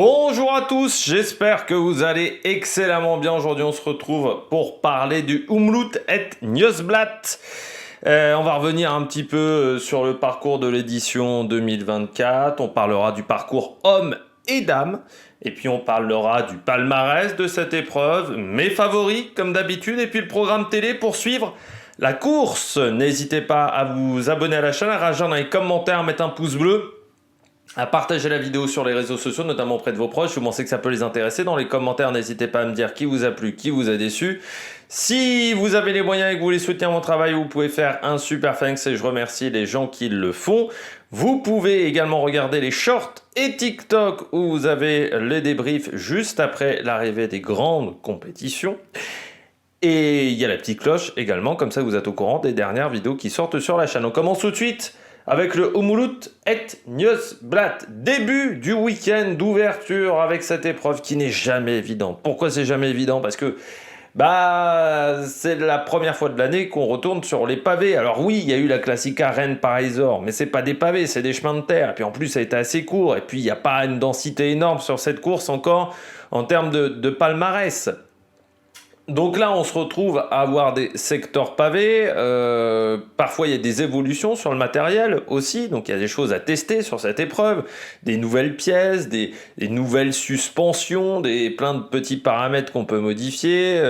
Bonjour à tous, j'espère que vous allez excellemment bien. Aujourd'hui, on se retrouve pour parler du Umlaut et Nieuwsblad. On va revenir un petit peu sur le parcours de l'édition 2024. On parlera du parcours hommes et dames. Et puis on parlera du palmarès de cette épreuve, mes favoris comme d'habitude, et puis le programme télé pour suivre la course. N'hésitez pas à vous abonner à la chaîne, à réagir dans les commentaires, à mettre un pouce bleu, à partager la vidéo sur les réseaux sociaux, notamment auprès de vos proches. Vous pensez que ça peut les intéresser. Dans les commentaires, n'hésitez pas à me dire qui vous a plu, qui vous a déçu. Si vous avez les moyens et que vous voulez soutenir mon travail, vous pouvez faire un super thanks et je remercie les gens qui le font. Vous pouvez également regarder les shorts et TikTok où vous avez les débriefs juste après l'arrivée des grandes compétitions. Et il y a la petite cloche également, comme ça vous êtes au courant des dernières vidéos qui sortent sur la chaîne. On commence tout de suite avec le Umlaut et Nieuwsblad. Début du week-end d'ouverture avec cette épreuve qui n'est jamais évidente. Pourquoi c'est jamais évident? Parce que c'est la première fois de l'année qu'on retourne sur les pavés. Alors oui, il y a eu la Classica Rennes-Parisor, mais c'est pas des pavés, c'est des chemins de terre. Et puis en plus, ça a été assez court. Et puis il n'y a pas une densité énorme sur cette course encore en termes de palmarès. Donc là, on se retrouve à avoir des secteurs pavés. Parfois, il y a des évolutions sur le matériel aussi. Donc, il y a des choses à tester sur cette épreuve. Des nouvelles pièces, des nouvelles suspensions, plein de petits paramètres qu'on peut modifier.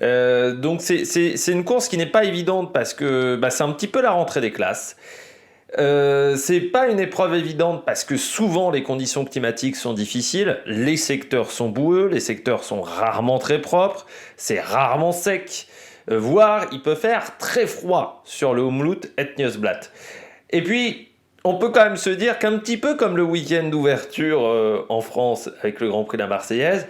Donc, c'est une course qui n'est pas évidente parce que c'est un petit peu la rentrée des classes. C'est pas une épreuve évidente parce que souvent les conditions climatiques sont difficiles, les secteurs sont boueux, les secteurs sont rarement très propres, c'est rarement sec, voire il peut faire très froid sur le Umlaut et Nieuwsblad. Et puis on peut quand même se dire qu'un petit peu comme le week-end d'ouverture en France avec le Grand Prix de la Marseillaise,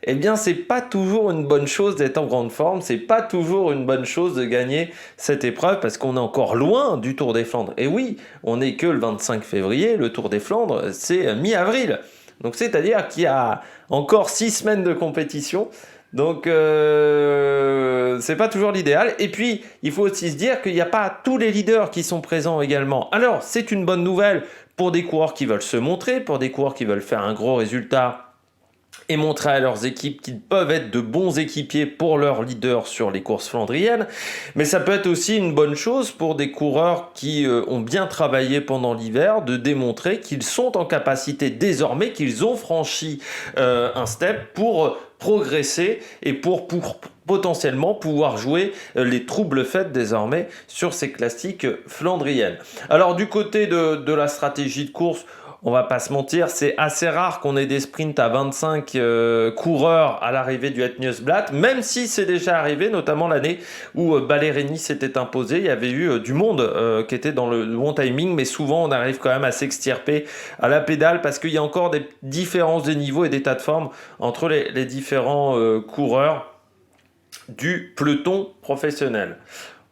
eh bien, c'est pas toujours une bonne chose d'être en grande forme, c'est pas toujours une bonne chose de gagner cette épreuve parce qu'on est encore loin du Tour des Flandres. Et oui, on n'est que le 25 février, le Tour des Flandres, c'est mi-avril. Donc, c'est-à-dire qu'il y a encore 6 semaines de compétition. Donc, c'est pas toujours l'idéal. Et puis, il faut aussi se dire qu'il n'y a pas tous les leaders qui sont présents également. Alors, c'est une bonne nouvelle pour des coureurs qui veulent se montrer, pour des coureurs qui veulent faire un gros résultat et montrer à leurs équipes qu'ils peuvent être de bons équipiers pour leurs leaders sur les courses flandriennes. Mais ça peut être aussi une bonne chose pour des coureurs qui ont bien travaillé pendant l'hiver, de démontrer qu'ils sont en capacité désormais, qu'ils ont franchi un step pour progresser et pour potentiellement pouvoir jouer les troubles fêtes désormais sur ces classiques flandriennes. Alors du côté de la stratégie de course, on va pas se mentir, c'est assez rare qu'on ait des sprints à 25 coureurs à l'arrivée du Nieuwsblad, même si c'est déjà arrivé, notamment l'année où Ballerini s'était imposé. Il y avait eu du monde qui était dans le bon timing, mais souvent on arrive quand même à s'extirper à la pédale parce qu'il y a encore des différences de niveau et d'état de forme entre les différents coureurs du peloton professionnel.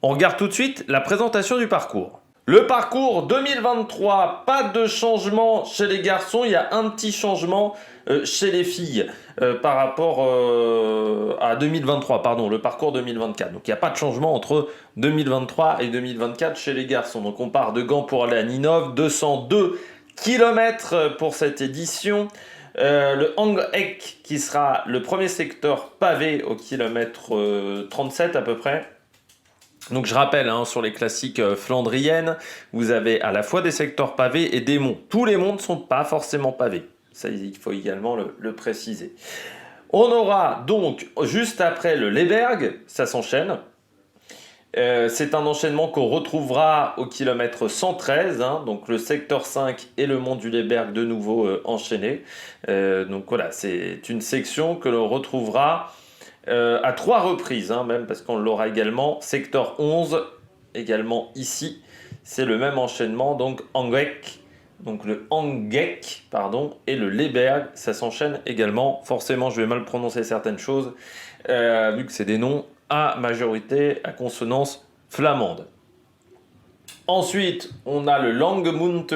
On regarde tout de suite la présentation du parcours. Le parcours 2023, pas de changement chez les garçons, il y a un petit changement chez les filles par rapport à 2023, pardon, le parcours 2024. Donc il n'y a pas de changement entre 2023 et 2024 chez les garçons. Donc on part de Gand pour aller à Ninove, 202 km pour cette édition. Le Angek qui sera le premier secteur pavé au kilomètre 37 à peu près. Donc je rappelle, sur les classiques flandriennes, vous avez à la fois des secteurs pavés et des monts. Tous les monts ne sont pas forcément pavés. Ça, il faut également le préciser. On aura donc, juste après le Leberg, ça s'enchaîne. C'est un enchaînement qu'on retrouvera au kilomètre 113, donc le secteur 5 et le mont du Leberg de nouveau enchaînés. Donc voilà, c'est une section que l'on retrouvera à 3 reprises, même parce qu'on l'aura également. Secteur 11, également ici, c'est le même enchaînement, donc Angek, donc le Angek, et le Leberg, ça s'enchaîne également. Forcément, je vais mal prononcer certaines choses, vu que c'est des noms à majorité à consonance flamande. Ensuite, on a le Langemunte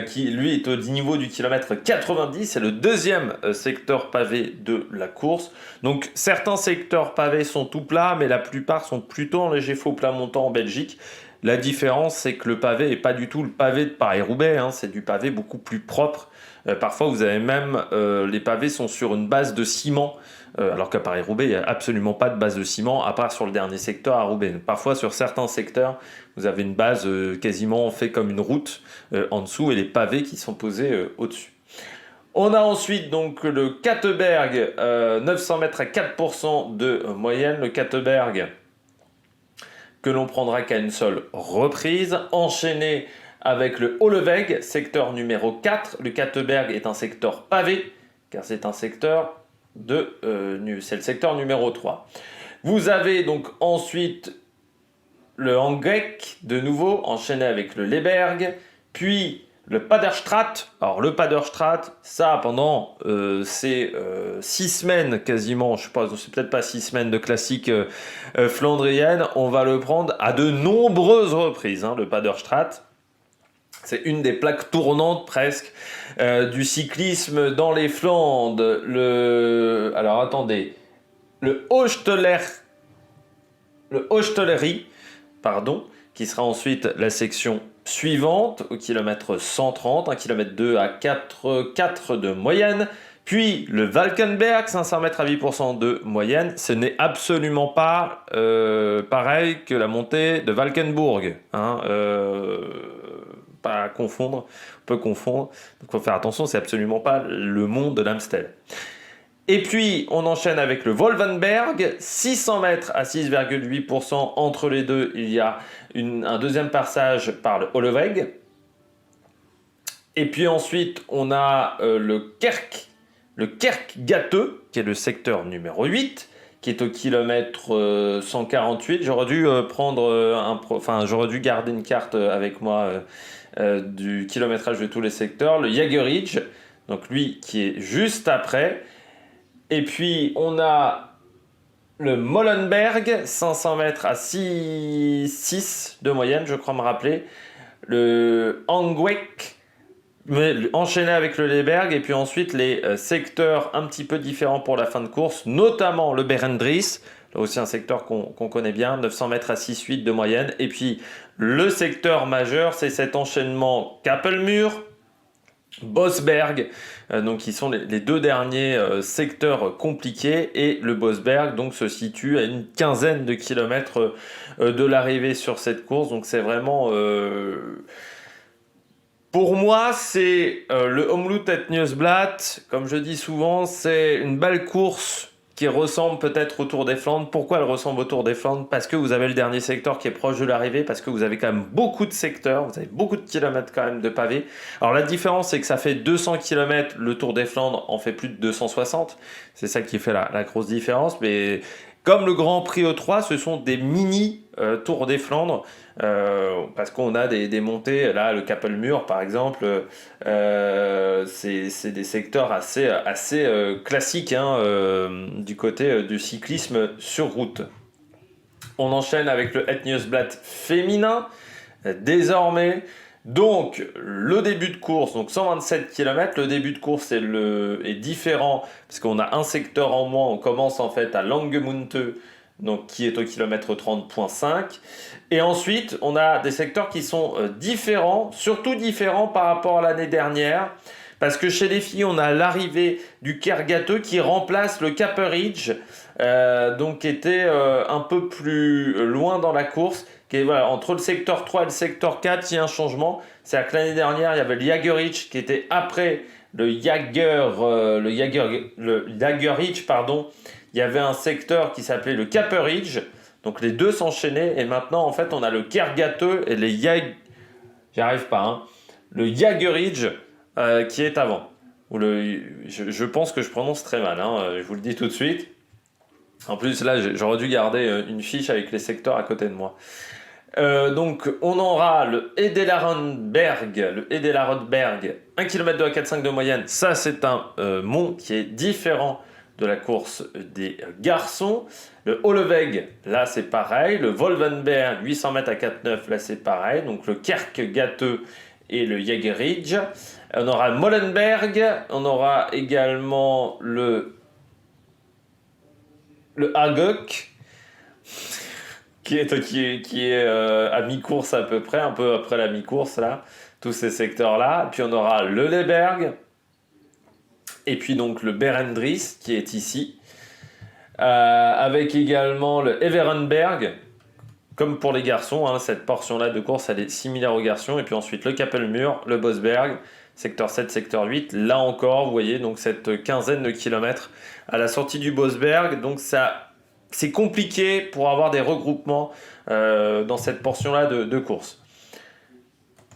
qui, lui, est au niveau du kilomètre 90. C'est le deuxième secteur pavé de la course. Donc, certains secteurs pavés sont tout plats, mais la plupart sont plutôt en léger faux plat montant en Belgique. La différence, c'est que le pavé n'est pas du tout le pavé de Paris-Roubaix. C'est du pavé beaucoup plus propre Parfois, vous avez même les pavés sont sur une base de ciment, alors qu'à Paris-Roubaix, il n'y a absolument pas de base de ciment, à part sur le dernier secteur à Roubaix. Parfois, sur certains secteurs, vous avez une base quasiment fait comme une route en dessous et les pavés qui sont posés au-dessus. On a ensuite donc le Katteberg, 900 mètres à 4% de moyenne. Le Katteberg que l'on prendra qu'à une seule reprise, enchaîné avec le Holleweg, secteur numéro 4. Le Katteberg est un secteur pavé, car c'est un secteur c'est le secteur numéro 3. Vous avez donc ensuite le Hangek, de nouveau, enchaîné avec le Leberg, puis le Paderstraat. Alors le Paderstraat, ça pendant ces 6 semaines quasiment, je sais pas, c'est peut-être pas 6 semaines de classique flandrienne, on va le prendre à de nombreuses reprises, le Paderstraat. C'est une des plaques tournantes presque du cyclisme dans les Flandres. Alors attendez, le Hochtellerie, qui sera ensuite la section suivante au kilomètre 130, 1 km 2 à 4 de moyenne, puis le Valkenberg, 500 mètres à 8% de moyenne. Ce n'est absolument pas pareil que la montée de Valkenburg, pas à confondre, on peut confondre, donc il faut faire attention, c'est absolument pas le mont de l'Amstel. Et puis, on enchaîne avec le Wolvenberg, 600 mètres à 6,8%. Entre les deux, il y a un deuxième passage par le Holleweg. Et puis ensuite, on a le Kerkgathe, qui est le secteur numéro 8, qui est au kilomètre 148. J'aurais dû j'aurais dû garder une carte avec moi du kilométrage de tous les secteurs. Le Jagerridge, donc lui qui est juste après. Et puis, on a le Molenberg, 500 mètres à 6 de moyenne, je crois me rappeler. Le Hangwek, enchaîné avec le Leberg. Et puis ensuite, les secteurs un petit peu différents pour la fin de course, notamment le Berendries, là aussi un secteur qu'on connaît bien, 900 mètres à 6,8 de moyenne. Et puis, le secteur majeur, c'est cet enchaînement Kappelmuur, Bosberg, donc qui sont les deux derniers secteurs compliqués, et le Bosberg donc se situe à une quinzaine de kilomètres de l'arrivée sur cette course. Donc c'est vraiment pour moi c'est le Omloop Het Nieuwsblad, comme je dis souvent, c'est une belle course qui ressemble peut-être au Tour des Flandres. Pourquoi elle ressemble au Tour des Flandres? Parce que vous avez le dernier secteur qui est proche de l'arrivée, parce que vous avez quand même beaucoup de secteurs, vous avez beaucoup de kilomètres quand même de pavés. Alors la différence, c'est que ça fait 200 km, le Tour des Flandres en fait plus de 260. C'est ça qui fait la grosse différence. Mais comme le Grand Prix E3, ce sont des mini Tours des Flandres, parce qu'on a des montées, là le Kappelmuur par exemple, c'est des secteurs assez classiques du côté du cyclisme sur route. On enchaîne avec le Het Nieuwsblad féminin, désormais. Donc le début de course, donc 127 km, le début de course est différent, parce qu'on a un secteur en moins, on commence en fait à Langemunte, donc qui est au kilomètre 30.5. Et ensuite, on a des secteurs qui sont différents, surtout différents par rapport à l'année dernière, parce que chez les filles, on a l'arrivée du Kerkgathe qui remplace le Kapperidge, donc qui était un peu plus loin dans la course. Voilà, entre le secteur 3 et le secteur 4, il y a un changement. C'est-à-dire que l'année dernière, il y avait le Jagerridge qui était après le Jagerridge, pardon. Il y avait un secteur qui s'appelait le Kapperidge. Donc les deux s'enchaînaient, et maintenant en fait on a le Kerkgathe et le Jagerridge qui est avant. Je pense que je prononce très mal, je vous le dis tout de suite. En plus là j'aurais dû garder une fiche avec les secteurs à côté de moi. Donc on aura le Edelarenberg, 1 km 2 à 4,5 de moyenne. Ça c'est un mont qui est différent de la course des garçons. Le Holleweg, là c'est pareil. Le Wolvenberg, 800 mètres à 4,9, là c'est pareil. Donc le Kerkgathe et le Jagerridge. On aura le Molenberg, on aura également le Hagok, qui est à mi-course à peu près, un peu après la mi-course là, tous ces secteurs là. Puis on aura le Leberg, Et puis donc le Berendries qui est ici, avec également le Everenberg, comme pour les garçons, hein, cette portion-là de course elle est similaire aux garçons, et puis ensuite le Kapelmur, le Bosberg, secteur 7, secteur 8, là encore, vous voyez, donc cette quinzaine de kilomètres à la sortie du Bosberg, donc ça, c'est compliqué pour avoir des regroupements dans cette portion-là de course.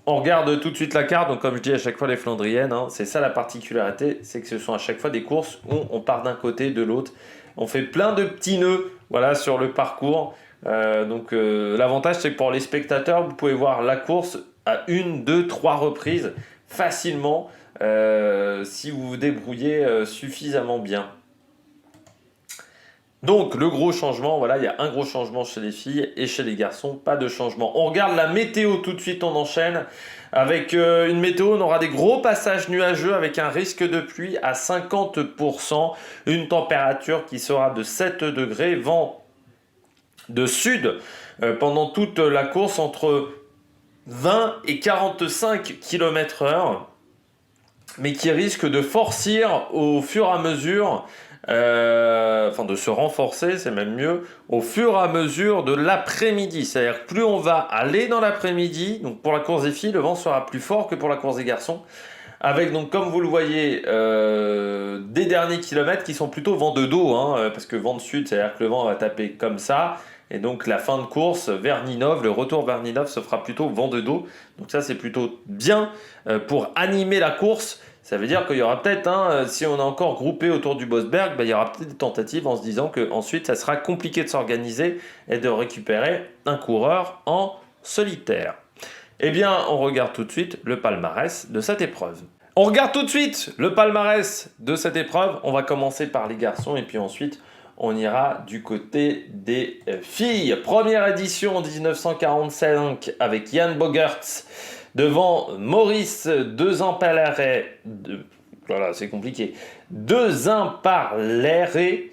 On regarde tout de suite la carte, donc comme je dis à chaque fois les Flandriennes, hein, c'est ça la particularité, c'est que ce sont à chaque fois des courses où on part d'un côté, de l'autre, on fait plein de petits nœuds voilà, sur le parcours, l'avantage c'est que pour les spectateurs, vous pouvez voir la course à 1, 2, 3 reprises facilement si vous vous débrouillez suffisamment bien. Donc le gros changement, voilà, il y a un gros changement chez les filles et chez les garçons, pas de changement. On regarde la météo tout de suite, on enchaîne avec une météo, on aura des gros passages nuageux avec un risque de pluie à 50%, une température qui sera de 7 degrés, vent de sud pendant toute la course entre 20 et 45 km/h, mais qui risque de forcir au fur et à mesure, de se renforcer, c'est même mieux, au fur et à mesure de l'après-midi. C'est-à-dire que plus on va aller dans l'après-midi, donc pour la course des filles, le vent sera plus fort que pour la course des garçons, avec donc comme vous le voyez, des derniers kilomètres qui sont plutôt vent de dos, hein, parce que vent de sud, c'est-à-dire que le vent va taper comme ça, et donc la fin de course vers Ninove, le retour vers Ninove se fera plutôt vent de dos, donc ça c'est plutôt bien pour animer la course. Ça veut dire qu'il y aura peut-être, si on est encore groupé autour du Bosberg, il y aura peut-être des tentatives en se disant qu'ensuite ça sera compliqué de s'organiser et de récupérer un coureur en solitaire. Eh bien, on regarde tout de suite le palmarès de cette épreuve. On regarde tout de suite le palmarès de cette épreuve. On va commencer par les garçons et puis ensuite on ira du côté des filles. Première édition en 1945 avec Jan Bogerts devant Maurice Desemparleret, voilà, c'est compliqué, Desemparleret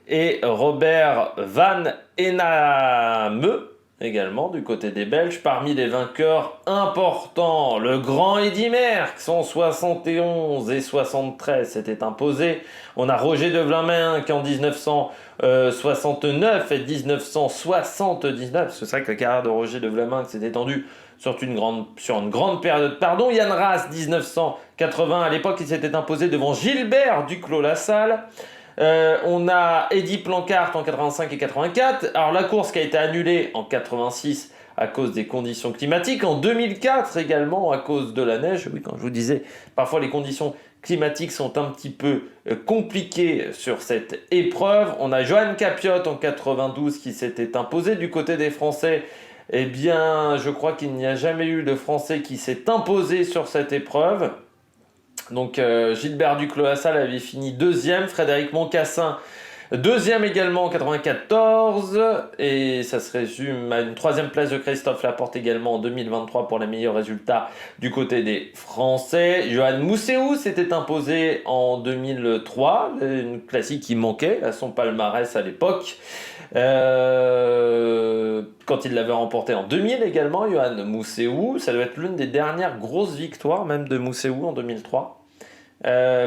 et Robert Van Ename, également du côté des Belges. Parmi les vainqueurs importants, le grand Eddy Merckx en 71 et 73 s'était imposé. On a Roger de Vlaminck en 1969 et 1979, parce que c'est vrai que la carrière de Roger de Vlaminck s'est étendue sur une grande période. Pardon, Yann Ras, 1980, à l'époque, il s'était imposé devant Gilbert Duclos-Lassalle. On a Eddy Planckaert en 85 et 84. Alors la course qui a été annulée en 86 à cause des conditions climatiques. En 2004 également à cause de la neige. Oui, quand je vous disais, parfois les conditions climatiques sont un petit peu compliquées sur cette épreuve. On a Johan Capiot en 92 qui s'était imposé du côté des Français. Eh bien, je crois qu'il n'y a jamais eu de Français qui s'est imposé sur cette épreuve. Donc Gilbert Duclos-Lassalle avait fini deuxième, Frédéric Moncassin deuxième également en 94, et ça se résume à une troisième place de Christophe Laporte également en 2023 pour les meilleurs résultats du côté des Français. Johan Mousseau s'était imposé en 2003, une classique qui manquait à son palmarès à l'époque. Quand il l'avait remporté en 2000 également, Johan Mousseau, ça doit être l'une des dernières grosses victoires même de Mousseau en 2003.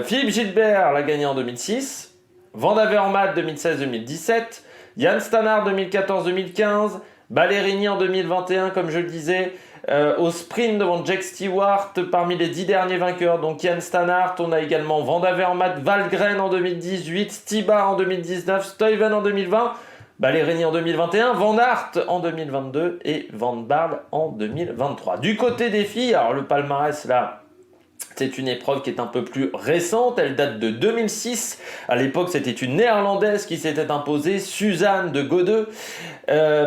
Philippe Gilbert l'a gagné en 2006, Van Avermaet 2016-2017, Jan Stannard 2014-2015, Ballerini en 2021 comme je le disais, au sprint devant Jack Stewart parmi les 10 derniers vainqueurs, donc Jan Stannard, on a également Van Avermaet, Valgren en 2018, Stibar en 2019, Stuyven en 2020, Ballerini en 2021, Van Aert en 2022 et Van Baarle en 2023. Du côté des filles, alors le palmarès là, c'est une épreuve qui est un peu plus récente, elle date de 2006. À l'époque, c'était une néerlandaise qui s'était imposée, Suzanne de Gode.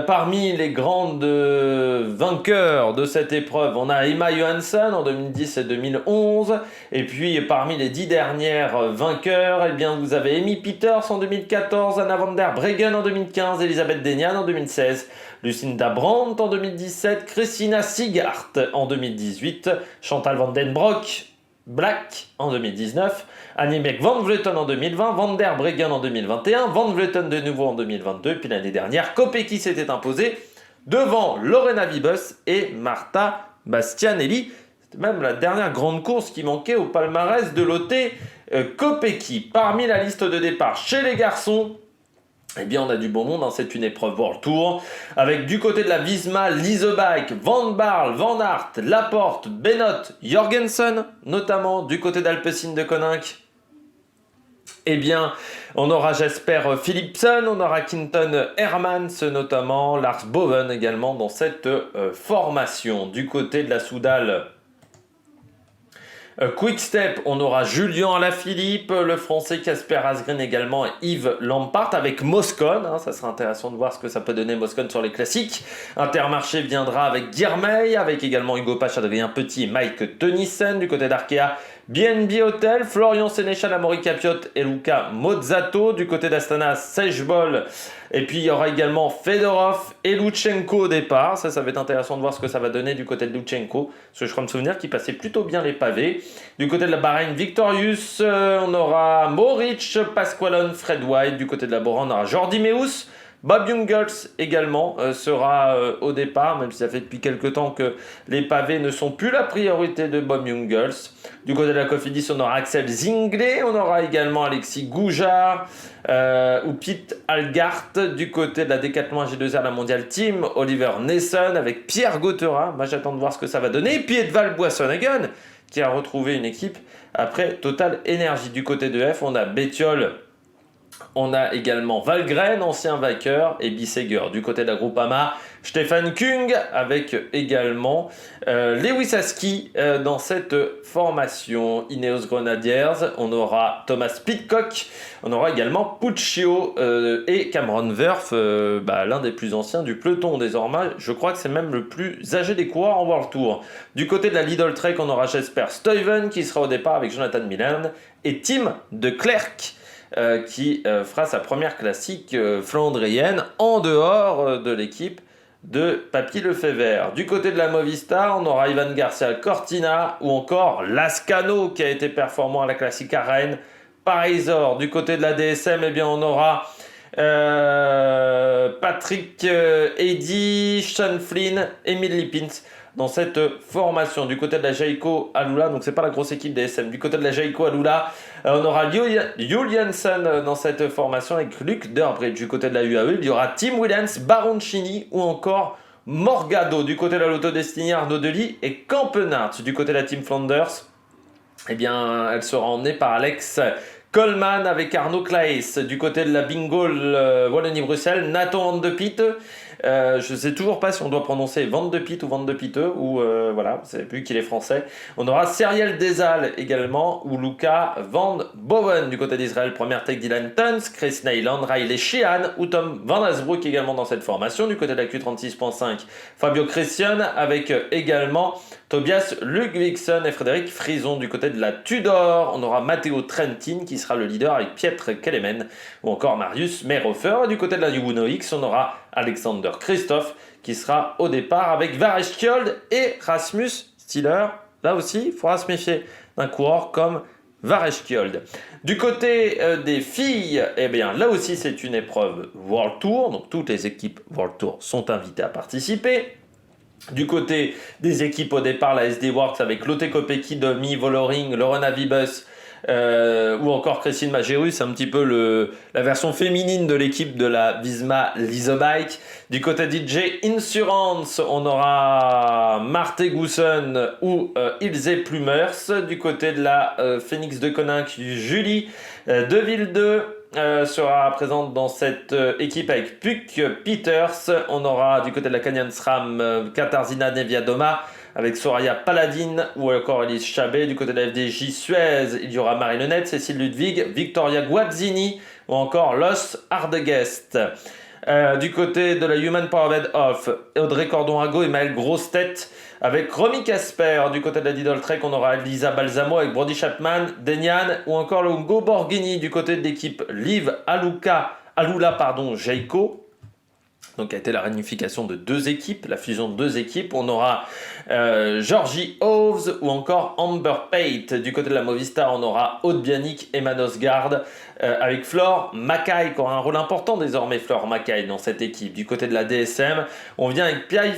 Parmi les grandes vainqueurs de cette épreuve, on a Emma Johansson en 2010 et 2011. Et puis, parmi les 10 dernières vainqueurs, eh bien, vous avez Amy Pieters en 2014, Anna van der Breggen en 2015, Elisabeth Deignan en 2016, Lucinda Brandt en 2017, Christina Sigart en 2018, Chantal van den Broek, Black en 2019, Annemiek van Vleuten en 2020, Van der Breggen en 2021, Van Vleuten de nouveau en 2022, puis l'année dernière, Kopecky s'était imposé devant Lorena Wiebes et Marta Bastianelli. C'était même la dernière grande course qui manquait au palmarès de l'OT Kopecky. Parmi la liste de départ chez les garçons, eh bien, on a du bon monde, hein. C'est une épreuve World Tour, avec du côté de la Visma, Leasebike, Van Barle, Van Aert, Laporte, Benoît, Jorgensen, notamment du côté d'Alpecin de Koninck. Eh bien, on aura, j'espère, Philipsen, on aura Quinton Hermans notamment, Lars Boven également dans cette formation. Du côté de la Soudal, Quick Step, on aura Julien Alaphilippe, le français Casper Asgreen également et Yves Lampart avec Moscon. Hein, ça sera intéressant de voir ce que ça peut donner Moscon sur les classiques. Intermarché viendra avec Guirmeil, avec également Hugo Pache, Adrien Petit et Mike Tenissen. Du côté d'Arkea, BNB Hotel, Florian Sénéchal, Amaury Capiot et Luca Mozzato. Du côté d'Astana, Sejbol. Et puis il y aura également Fedorov et Lutsenko au départ. Ça va être intéressant de voir ce que ça va donner du côté de Lutsenko. Parce que je crois me souvenir qu'il passait plutôt bien les pavés. Du côté de la Bahreïn, Victorious, on aura Moritz, Pasqualone, Fred White. Du côté de la Bora, on aura Jordi Meus. Bob Jungels également sera au départ, même si ça fait depuis quelques temps que les pavés ne sont plus la priorité de Bob Jungels. Du côté de la Cofidis, on aura Axel Zinglet, on aura également Alexis Goujard ou Pete Algart. Du côté de la Decathlon G2R, la Mondial Team, Oliver Nessen avec Pierre Gauthera. Moi, j'attends de voir ce que ça va donner. Et puis Edvald Boissonhagen qui a retrouvé une équipe après Total Energy. Du côté de F, on a Bettiol. On a également Valgren, ancien vainqueur, et Bissegger. Du côté de la Groupama, Stefan Kung, avec également Lewis Aski dans cette formation. Ineos Grenadiers, on aura Thomas Pidcock, on aura également Puccio et Cameron Wurf, l'un des plus anciens du peloton désormais. Je crois que c'est même le plus âgé des coureurs en World Tour. Du côté de la Lidl Trek, on aura Jesper Stuyven qui sera au départ avec Jonathan Milan et Tim de Klerk. Qui fera sa première classique flandrienne en dehors de l'équipe de Papy Lefebvre. Du côté de la Movistar, on aura Ivan Garcia Cortina ou encore Lascano qui a été performant à la classique à Rennes. Parisor. Du côté de la DSM, eh bien, on aura Patrick Eddy, Sean Flynn, Emile Lippins dans cette formation. Du côté de la Jayco Alula, donc c'est pas la grosse équipe DSM, du côté de la Jayco Alula, on aura Julianson dans cette formation avec Luc Durbridge. Du côté de la UAE, il y aura Tim Williams, Baroncini ou encore Morgado. Du côté de la Lotto Destiny, Arnaud Delis et Campenart. Du côté de la Team Flanders, eh bien, elle sera emmenée par Alex Coleman avec Arnaud Claes. Du côté de la Bingo Wallonie-Bruxelles, Nathan Van de Piet. Je ne sais toujours pas si on doit prononcer Van de Piet ou Van de Piete ou voilà, c'est vu qu'il est français. On aura Cyril Desal également ou Luca Van Boven. Du côté d'Israël, première tech Dylan Tuns, Chris Neyland, Riley Sheehan ou Tom Van Asbrook également dans cette formation. Du côté de la Q36.5, Fabio Christian avec également Tobias Ludvigsson et Frédéric Frison. Du côté de la Tudor, on aura Matteo Trentin qui sera le leader avec Pietre Kelemen ou encore Marius Merhofer. Du côté de la Uno X, on aura Alexander Christophe qui sera au départ avec Vareschkjold et Rasmus Stiller. Là aussi, il faudra se méfier d'un coureur comme Vareschkjold. Du côté des filles, eh bien, là aussi c'est une épreuve World Tour, donc toutes les équipes World Tour sont invitées à participer. Du côté des équipes au départ, la SD Works avec Lotte Kopecky, Domi, Voloring, Lorena Vibus ou encore Christine Majerus, c'est un petit peu la version féminine de l'équipe de la Visma Leasebike. Du côté DJ Insurance, on aura Marte Goussen ou Ilse Plumers. Du côté de la Phoenix de Koninck, Julie Deville 2 sera présente dans cette équipe avec Puck Peters. On aura du côté de la Canyon SRAM Katarzyna Niewiadoma avec Soraya Paladin ou encore Elise Chabet. Du côté de la FDJ Suez, il y aura Marie Lenette, Cécile Ludwig, Victoria Guazzini ou encore Los Ardegest. Du côté de la Human Powered Off, Audrey Cordon-Rago et Maëlle Grostet avec Romy Casper. Du côté de la Lidl Trek, on aura Lisa Balsamo avec Brody Chapman, Denian ou encore le Hugo Borghini. Du côté de l'équipe Liv Alula, Jayco. Donc, a été la réunification de deux équipes, la fusion de deux équipes. On aura Georgie Hoves ou encore Amber Pate. Du côté de la Movistar, on aura Aude Bianic et Manos Gard avec Flore Mackay, qui aura un rôle important désormais, Flore Mackay, dans cette équipe. Du côté de la DSM, on vient avec Pierre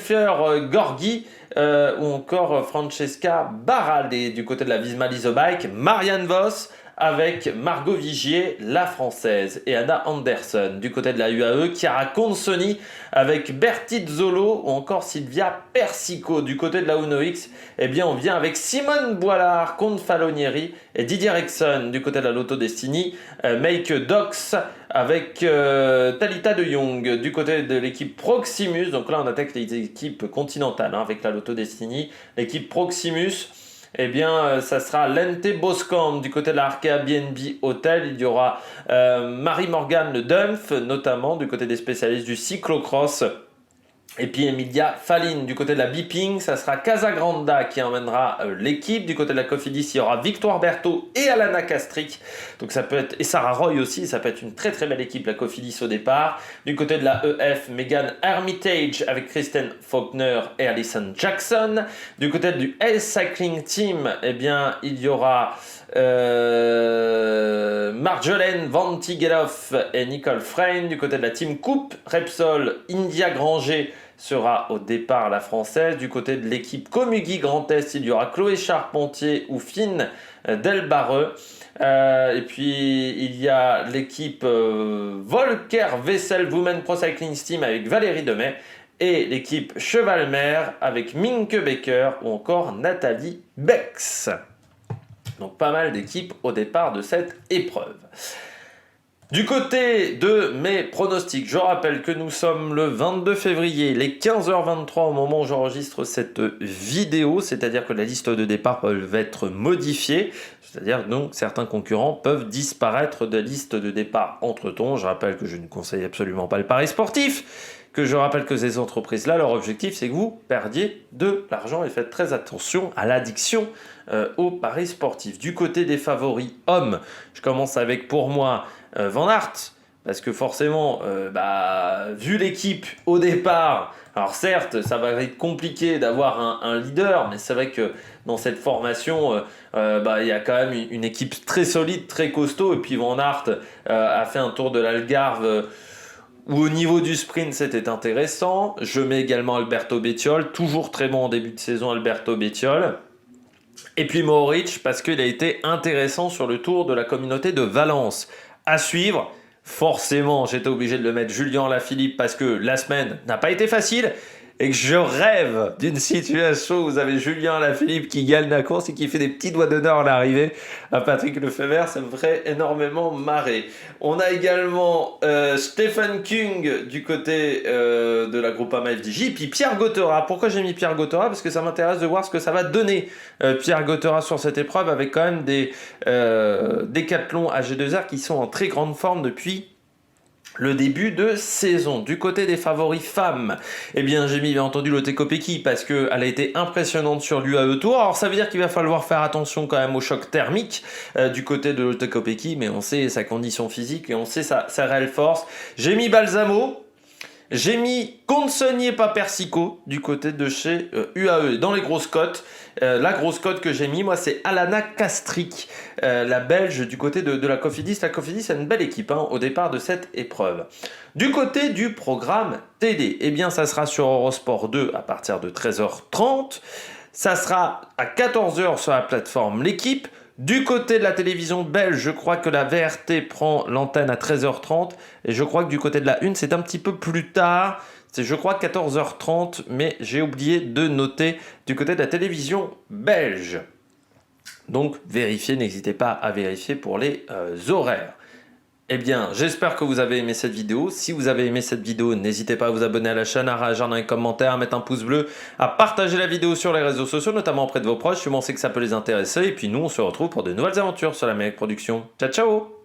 Gorgui ou encore Francesca Baralde. Du côté de la Visma Leasebike, Marianne Vos avec Margot Vigier, la française, et Anna Anderson. Du côté de la UAE, Chiara Consoni avec Bertide Zolo ou encore Silvia Persico. Du côté de la Uno X, eh bien, on vient avec Simone Boilard, Comte Falonieri et Didier Rexon. Du côté de la Lotto Destiny, Make Docs avec Talita de Jong. Du côté de l'équipe Proximus, donc là on attaque les équipes continentales avec la Lotto Destiny. L'équipe Proximus, eh bien, ça sera Lente Boscamp. Du côté de la Arkea BNB Hotel, il y aura Marie-Morgane Le Dunf, notamment du côté des spécialistes du cyclocross. Et puis Emilia Faline. Du côté de la Beeping, ça sera Casagranda qui emmènera l'équipe. Du côté de la Cofidis, il y aura Victoire Berthaud et Alana Castric. Donc ça peut être, et Sarah Roy aussi, ça peut être une très très belle équipe, la Cofidis au départ. Du côté de la EF, Megan Hermitage avec Kristen Faulkner et Alison Jackson. Du côté du L Cycling Team, eh bien, il y aura Marjolaine Van Tigeloff et Nicole Frein. Du côté de la Team Coupe, Repsol, India Granger sera au départ la française. Du côté de l'équipe Comugui Grand Est, il y aura Chloé Charpentier ou Finn Delbareux. Et puis il y a l'équipe Volker Wessel Women Pro Cycling Team avec Valérie Demey et l'équipe Chevalmer avec Minke Becker ou encore Nathalie Bex. Donc pas mal d'équipes au départ de cette épreuve. Du côté de mes pronostics, je rappelle que nous sommes le 22 février, les 15h23 au moment où j'enregistre cette vidéo, c'est-à-dire que la liste de départ peut être modifiée, c'est-à-dire donc certains concurrents peuvent disparaître de la liste de départ entre-temps. Je rappelle que je ne conseille absolument pas le pari sportif, que je rappelle que ces entreprises-là, leur objectif, c'est que vous perdiez de l'argent et faites très attention à l'addiction aux paris sportifs. Du côté des favoris hommes, je commence avec, pour moi, Van Aert, parce que forcément, vu l'équipe au départ, alors certes, ça va être compliqué d'avoir un leader, mais c'est vrai que dans cette formation, il y a quand même une équipe très solide, très costaud, et puis Van Aert a fait un tour de l'Algarve où au niveau du sprint c'était intéressant. Je mets également Alberto Bettiol, toujours très bon en début de saison Alberto Bettiol. Et puis Mohoric parce qu'il a été intéressant sur le Tour de la Communauté de Valence. À suivre, forcément j'étais obligé de le mettre Julien Alaphilippe parce que la semaine n'a pas été facile et que je rêve d'une situation où vous avez Julien Alaphilippe qui gagne la course et qui fait des petits doigts d'honneur à l'arrivée à Patrick Lefebvre. Ça me ferait énormément marrer. On a également Stephen Kung du côté de la Groupama FDJ, puis Pierre Gauthera. Pourquoi j'ai mis Pierre Gauthera? Parce que ça m'intéresse de voir ce que ça va donner Pierre Gauthera sur cette épreuve avec quand même des décathlons AG2R qui sont en très grande forme depuis le début de saison. Du côté des favoris femmes, eh bien j'ai mis bien entendu Lotte Kopecky parce qu'elle a été impressionnante sur l'UAE Tour. Alors ça veut dire qu'il va falloir faire attention quand même au choc thermique du côté de Lotte Kopecky, mais on sait sa condition physique et on sait sa réelle force. J'ai mis Balsamo. J'ai mis Consonier pas Persico du côté de chez UAE. Dans les grosses cotes, la grosse cote que j'ai mis, moi, c'est Alana Castric, la Belge du côté de la Cofidis. La Cofidis a une belle équipe au départ de cette épreuve. Du côté du programme TD, eh bien, ça sera sur Eurosport 2 à partir de 13h30. Ça sera à 14h sur la plateforme L'équipe. Du côté de la télévision belge, je crois que la VRT prend l'antenne à 13h30 et je crois que du côté de la Une, c'est un petit peu plus tard. C'est je crois 14h30, mais j'ai oublié de noter du côté de la télévision belge. Donc vérifiez, n'hésitez pas à vérifier pour les horaires. Eh bien, j'espère que vous avez aimé cette vidéo. Si vous avez aimé cette vidéo, n'hésitez pas à vous abonner à la chaîne, à réagir dans les commentaires, à mettre un pouce bleu, à partager la vidéo sur les réseaux sociaux, notamment auprès de vos proches, si vous pensez que ça peut les intéresser. Et puis nous, on se retrouve pour de nouvelles aventures sur la Méric Production. Ciao, ciao!